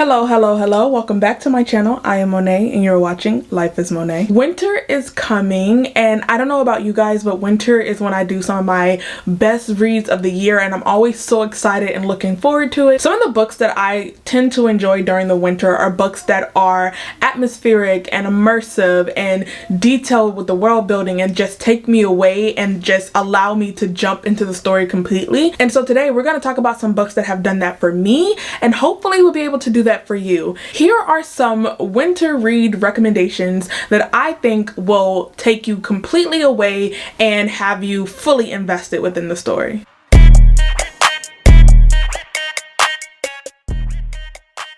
Hello. Welcome back to my channel. I am Monet and you're watching Life is Monet. Winter is coming and I don't know about you guys, but winter is when I do some of my best reads of the year and I'm always so excited and looking forward to it. Some of the books that I tend to enjoy during the winter are books that are atmospheric and immersive and detailed with the world building and just take me away and just allow me to jump into the story completely. And so today we're going to talk about some books that have done that for me and hopefully we'll be able to do that for you. Here are some winter read recommendations that I think will take you completely away and have you fully invested within the story.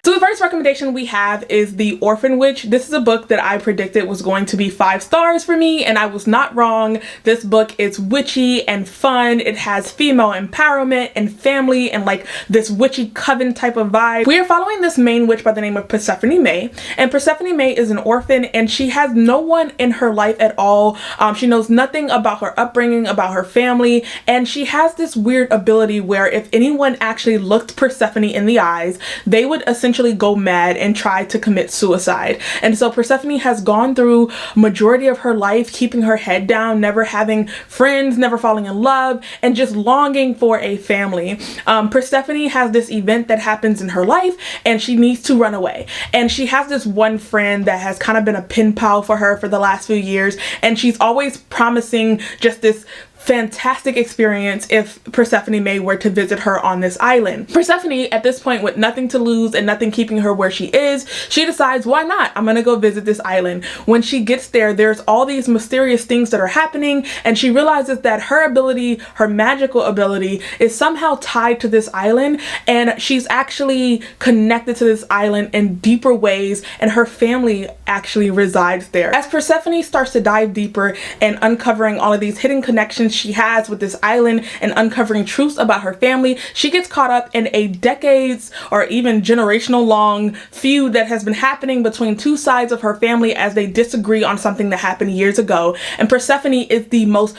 So the first recommendation we have is The Orphan Witch. This is a book that I predicted was going to be 5 stars for me and I was not wrong. This book is witchy and fun. It has female empowerment and family and like this witchy coven type of vibe. We are following this main witch by the name of Persephone May, and Persephone May is an orphan and she has no one in her life at all. She knows nothing about her upbringing, about her family, and she has this weird ability where if anyone actually looked Persephone in the eyes, they would essentially go mad and try to commit suicide. And so Persephone has gone through majority of her life keeping her head down, never having friends, never falling in love, and just longing for a family. Persephone has this event that happens in her life and she needs to run away. And she has this one friend that has kind of been a pen pal for her for the last few years, and she's always promising just this fantastic experience if Persephone May were to visit her on this island. Persephone, at this point with nothing to lose and nothing keeping her where she is, she decides, why not? I'm gonna go visit this island. When she gets there, there's all these mysterious things that are happening and she realizes that her ability, her magical ability, is somehow tied to this island and she's actually connected to this island in deeper ways and her family actually resides there. As Persephone starts to dive deeper and uncovering all of these hidden connections she has with this island and uncovering truths about her family, she gets caught up in a decades or even generational long feud that has been happening between two sides of her family as they disagree on something that happened years ago. And Persephone is the most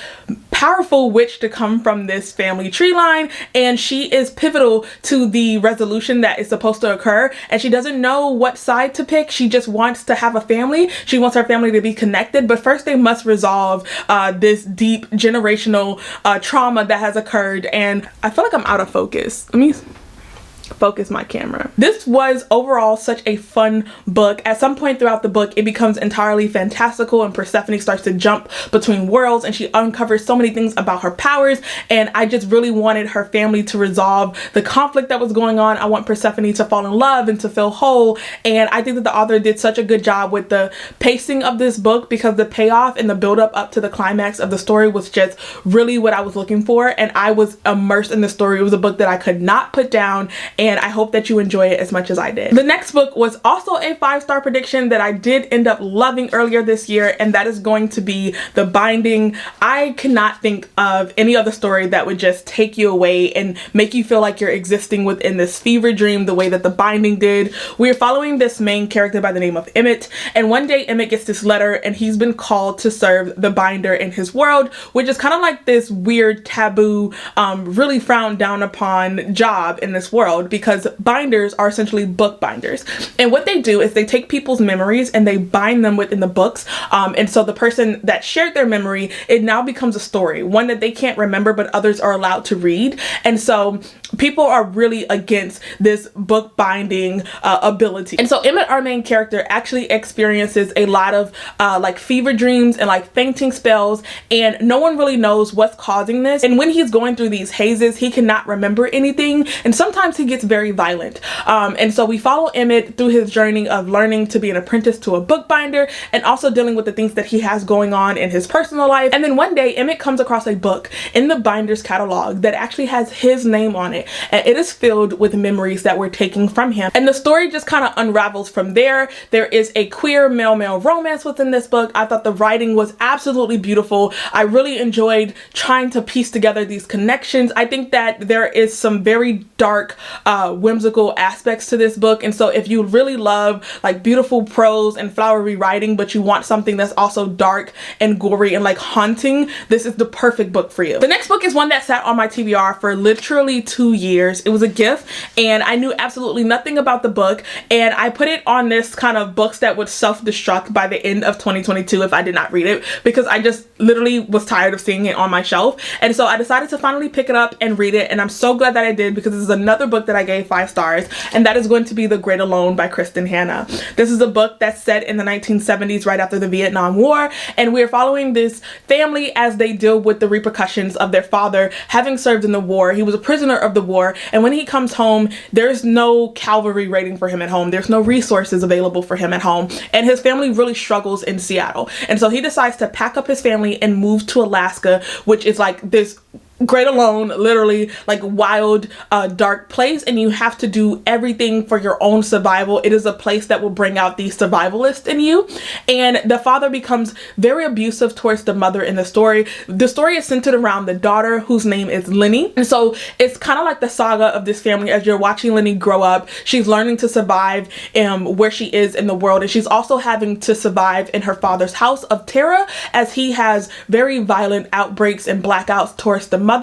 powerful witch to come from this family tree line, and she is pivotal to the resolution that is supposed to occur, and she doesn't know what side to pick. She just wants to have a family. She wants her family to be connected, but first they must resolve this deep generational trauma that has occurred. And I feel like I'm out of focus. Let me focus my camera. This was overall such a fun book. At some point throughout the book, it becomes entirely fantastical and Persephone starts to jump between worlds and she uncovers so many things about her powers, and I just really wanted her family to resolve the conflict that was going on. I want Persephone to fall in love and to feel whole, and I think that the author did such a good job with the pacing of this book because the payoff and the build up to the climax of the story was just really what I was looking for, and I was immersed in the story. It was a book that I could not put down, and I hope that you enjoy it as much as I did. The next book was also a 5-star prediction that I did end up loving earlier this year, and that is going to be The Binding. I cannot think of any other story that would just take you away and make you feel like you're existing within this fever dream the way that The Binding did. We're following this main character by the name of Emmett, and one day Emmett gets this letter and he's been called to serve the binder in his world, which is kind of like this weird taboo, really frowned down upon job in this world, because binders are essentially book binders. And what they do is they take people's memories and they bind them within the books. And so the person that shared their memory, it now becomes a story, one that they can't remember but others are allowed to read. And so people are really against this book binding ability. And so Emmett, our main character, actually experiences a lot of like fever dreams and like fainting spells, and no one really knows what's causing this. And when he's going through these hazes, he cannot remember anything, and sometimes he gets very violent. And so we follow Emmett through his journey of learning to be an apprentice to a bookbinder and also dealing with the things that he has going on in his personal life. And then one day Emmett comes across a book in the binder's catalog that actually has his name on it, and it is filled with memories that were taken from him. And the story just kind of unravels from there. There is a queer male-male romance within this book. I thought the writing was absolutely beautiful. I really enjoyed trying to piece together these connections. I think that there is some very dark whimsical aspects to this book. And so if you really love like beautiful prose and flowery writing, but you want something that's also dark and gory and like haunting, this is the perfect book for you. The next book is one that sat on my TBR for literally 2 years. It was a gift and I knew absolutely nothing about the book, and I put it on this kind of books that would self-destruct by the end of 2022 if I did not read it, because I just literally was tired of seeing it on my shelf. And so I decided to finally pick it up and read it, and I'm so glad that I did, because this is another book that I gave 5 stars, and that is going to be The Great Alone by Kristen Hanna. This is a book that's set in the 1970s, right after the Vietnam War, and we're following this family as they deal with the repercussions of their father having served in the war. He was a prisoner of the war, and when he comes home, there's no cavalry waiting for him at home. There's no resources available for him at home, and his family really struggles in Seattle. And so he decides to pack up his family and move to Alaska, which is like this great alone, literally like wild, dark place, and you have to do everything for your own survival. It is a place that will bring out the survivalist in you, and the father becomes very abusive towards the mother in the story. The story is centered around the daughter, whose name is Lenny, and so it's kind of like the saga of this family as you're watching Lenny grow up. She's learning to survive where she is in the world, and she's also having to survive in her father's house of terror as he has very violent outbreaks and blackouts towards the mother.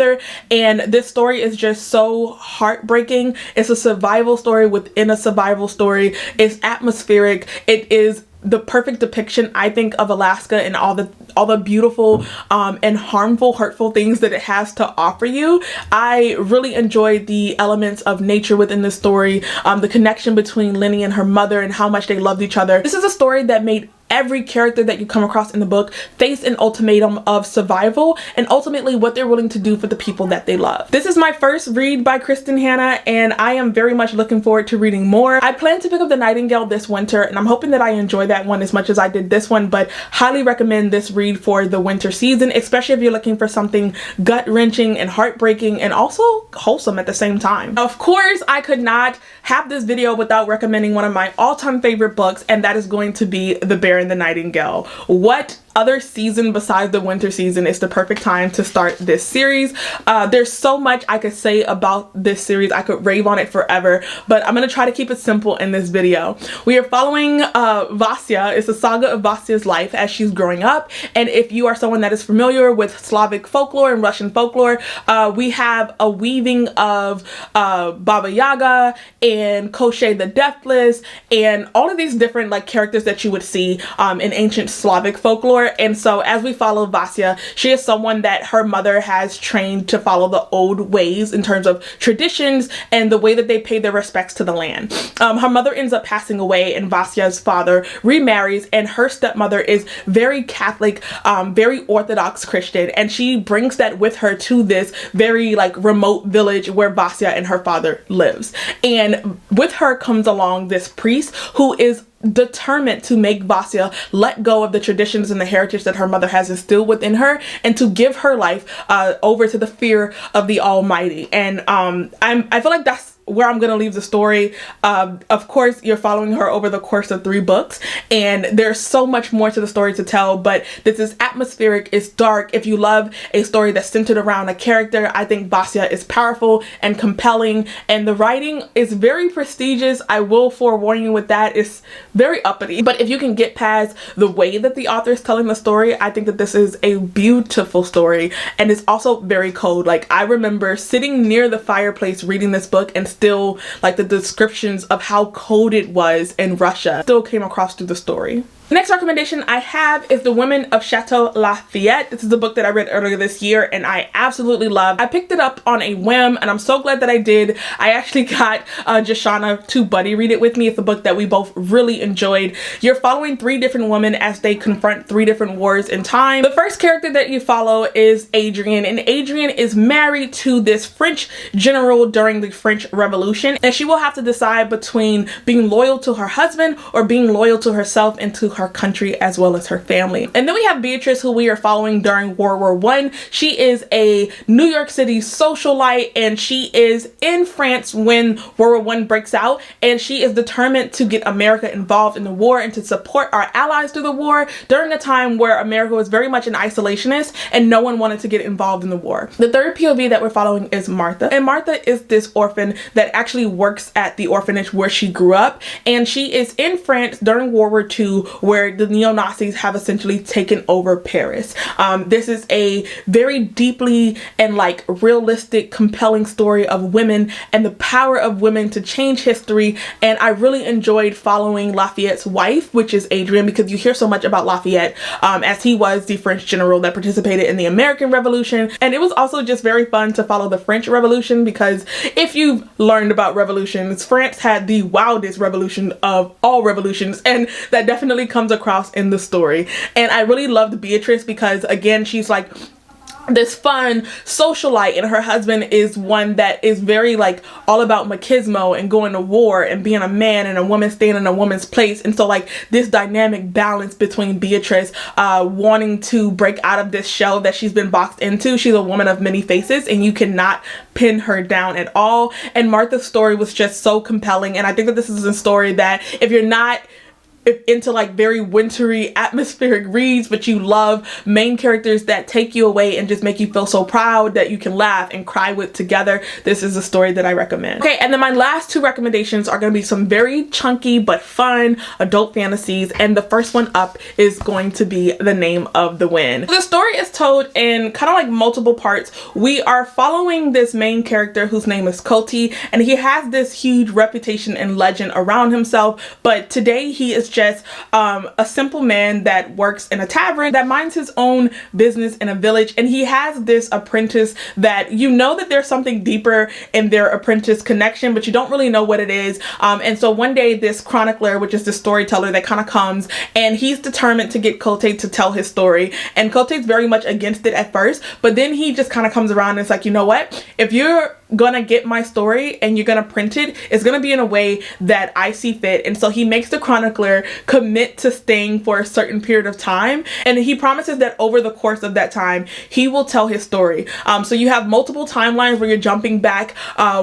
And this story is just so heartbreaking. It's a survival story within a survival story. It's atmospheric. It is the perfect depiction, I think, of Alaska and all the beautiful and harmful, hurtful things that it has to offer you. I really enjoyed the elements of nature within the story, the connection between Lenny and her mother and how much they loved each other. This is a story that made every character that you come across in the book face an ultimatum of survival and ultimately what they're willing to do for the people that they love. This is my first read by Kristen Hanna, and I am very much looking forward to reading more. I plan to pick up The Nightingale this winter, and I'm hoping that I enjoy that one as much as I did this one, but highly recommend this read for the winter season, especially if you're looking for something gut-wrenching and heartbreaking and also wholesome at the same time. Of course, I could not have this video without recommending one of my all-time favorite books, and that is going to be The Bear and the Nightingale. What other season besides the winter season is the perfect time to start this series? There's so much I could say about this series. I could rave on it forever, but I'm gonna try to keep it simple in this video. We are following Vasya. It's a saga of Vasya's life as she's growing up, and if you are someone that is familiar with Slavic folklore and Russian folklore, we have a weaving of Baba Yaga and Koschei the Deathless and all of these different like characters that you would see in ancient Slavic folklore. And so as we follow Vasya, she is someone that her mother has trained to follow the old ways in terms of traditions and the way that they pay their respects to the land. Her mother ends up passing away, and Vasya's father remarries, and her stepmother is very Catholic, very Orthodox Christian, and she brings that with her to this very like remote village where Vasya and her father lives. And with her comes along this priest who is determined to make Vasya let go of the traditions and the heritage that her mother has instilled within her, and to give her life over to the fear of the Almighty. And I feel like that's where I'm gonna leave the story. Of course, you're following her over the course of 3 books, and there's so much more to the story to tell, but this is atmospheric, it's dark. If you love a story that's centered around a character, I think Vasya is powerful and compelling, and the writing is very prestigious. I will forewarn you with that. It's very uppity, but if you can get past the way that the author is telling the story, I think that this is a beautiful story, and it's also very cold. Like, I remember sitting near the fireplace reading this book, and still like the descriptions of how cold it was in Russia still came across through the story. The next recommendation I have is The Women of Chateau Lafayette. This is a book that I read earlier this year and I absolutely loved. I picked it up on a whim and I'm so glad that I did. I actually got Jashana to buddy read it with me. It's a book that we both really enjoyed. You're following 3 different women as they confront 3 different wars in time. The first character that you follow is Adrienne, and Adrienne is married to this French general during the French Revolution, and she will have to decide between being loyal to her husband or being loyal to herself and to her country as well as her family. And then we have Beatrice, who we are following during World War I. She is a New York City socialite, and she is in France when World War I breaks out, and she is determined to get America involved in the war and to support our allies through the war during a time where America was very much an isolationist and no one wanted to get involved in the war. The third POV that we're following is Martha, and Martha is this orphan that actually works at the orphanage where she grew up, and she is in France during World War II, where the neo-Nazis have essentially taken over Paris. This is a very deeply and like realistic, compelling story of women and the power of women to change history, and I really enjoyed following Lafayette's wife, which is Adrienne, because you hear so much about Lafayette as he was the French general that participated in the American Revolution. And it was also just very fun to follow the French Revolution, because if you've learned about revolutions, France had the wildest revolution of all revolutions, and that definitely comes across in the story. And I really loved Beatrice because, again, she's like this fun socialite, and her husband is one that is very like all about machismo and going to war and being a man and a woman staying in a woman's place. And so like this dynamic balance between Beatrice wanting to break out of this shell that she's been boxed into. She's a woman of many faces, and you cannot pin her down at all. And Martha's story was just so compelling, and I think that this is a story that if you're not into like very wintry atmospheric reads, but you love main characters that take you away and just make you feel so proud that you can laugh and cry with together, this is a story that I recommend. Okay, and then my last two recommendations are going to be some very chunky but fun adult fantasies, and the first one up is going to be The Name of the Wind. The story is told in kind of like multiple parts. We are following this main character whose name is Coty, and he has this huge reputation and legend around himself, but today he is just a simple man that works in a tavern that minds his own business in a village, and he has this apprentice that you know that there's something deeper in their apprentice connection, but you don't really know what it is. And so one day this chronicler, which is the storyteller, that kind of comes, and he's determined to get Cote to tell his story, and Cote's very much against it at first, but then he just kind of comes around and it's like, you know what, if you're gonna get my story and you're gonna print it, it's gonna be in a way that I see fit. And so he makes the chronicler commit to staying for a certain period of time, and he promises that over the course of that time he will tell his story. So you have multiple timelines where you're jumping back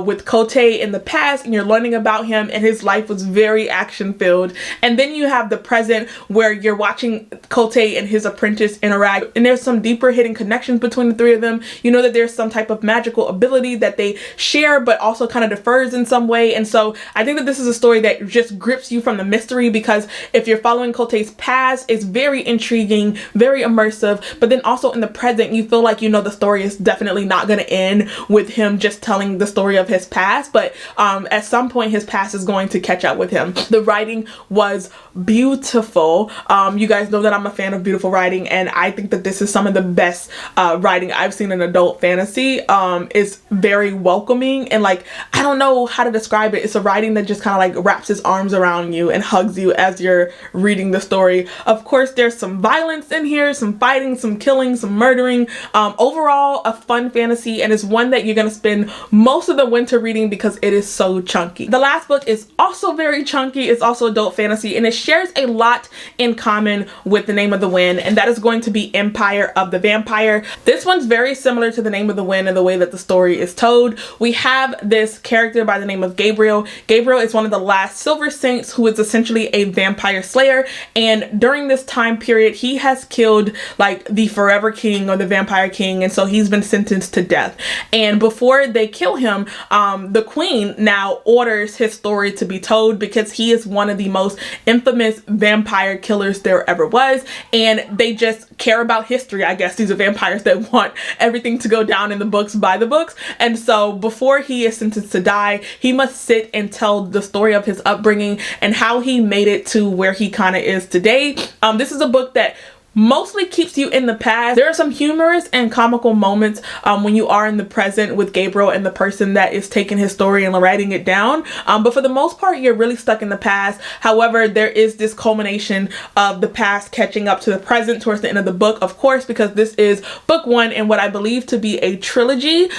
with Cote in the past, and you're learning about him, and his life was very action filled. And then you have the present where you're watching Cote and his apprentice interact, and there's some deeper hidden connections between the three of them. You know that there's some type of magical ability that they share, but also kind of differs in some way. And so I think that this is a story that just grips you from the mystery, because if you're following Cote's past, it's very intriguing, very immersive, but then also in the present you feel like you know the story is definitely not going to end with him just telling the story of his past, but at some point his past is going to catch up with him. The writing was beautiful. You guys know that I'm a fan of beautiful writing, and I think that this is some of the best writing I've seen in adult fantasy. It's very welcoming, and like, I don't know how to describe it. It's a writing that just kind of like wraps his arms around you and hugs you as you're reading the story. Of course, there's some violence in here, some fighting, some killing, some murdering. Overall, a fun fantasy, and it's one that you're gonna spend most of the winter reading because it is so chunky. The last book is also very chunky. It's also adult fantasy, and it shares a lot in common with The Name of the Wind, and that is going to be Empire of the Vampire. This one's very similar to The Name of the Wind in the way that the story is told. We have this character by the name of Gabriel. Gabriel is one of the last Silver Saints who is essentially a vampire slayer, and during this time period he has killed like the Forever King or the Vampire King, and so he's been sentenced to death. And before they kill him, the Queen now orders his story to be told, because he is one of the most infamous vampire killers there ever was, and they just care about history, I guess. These are vampires that want everything to go down in the books by the books. And so before he is sentenced to die, he must sit and tell the story of his upbringing and how he made it to where he kind of is today. This is a book that mostly keeps you in the past. There are some humorous and comical moments when you are in the present with Gabriel and the person that is taking his story and writing it down, but for the most part you're really stuck in the past. However, there is this culmination of the past catching up to the present towards the end of the book, of course, because this is book one in what I believe to be a trilogy.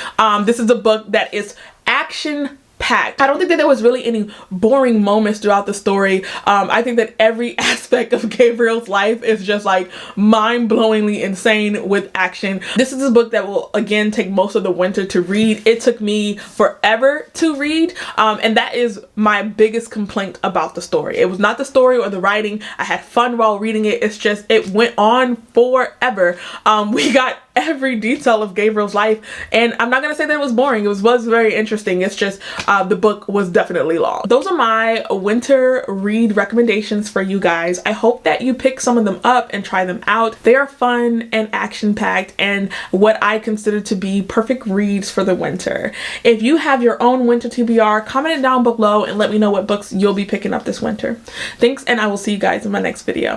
This is a book that is action packed. I don't think that there was really any boring moments throughout the story. I think that every aspect of Gabriel's life is just like mind-blowingly insane with action. This is a book that will again take most of the winter to read. It took me forever to read, and that is my biggest complaint about the story. It was not the story or the writing. I had fun while reading it. It's just it went on forever. We got every detail of Gabriel's life, and I'm not gonna say that it was boring. It was very interesting. It's just the book was definitely long. Those are my winter read recommendations for you guys. I hope that you pick some of them up and try them out. They are fun and action-packed and what I consider to be perfect reads for the winter. If you have your own winter TBR, comment it down below and let me know what books you'll be picking up this winter. Thanks, and I will see you guys in my next video.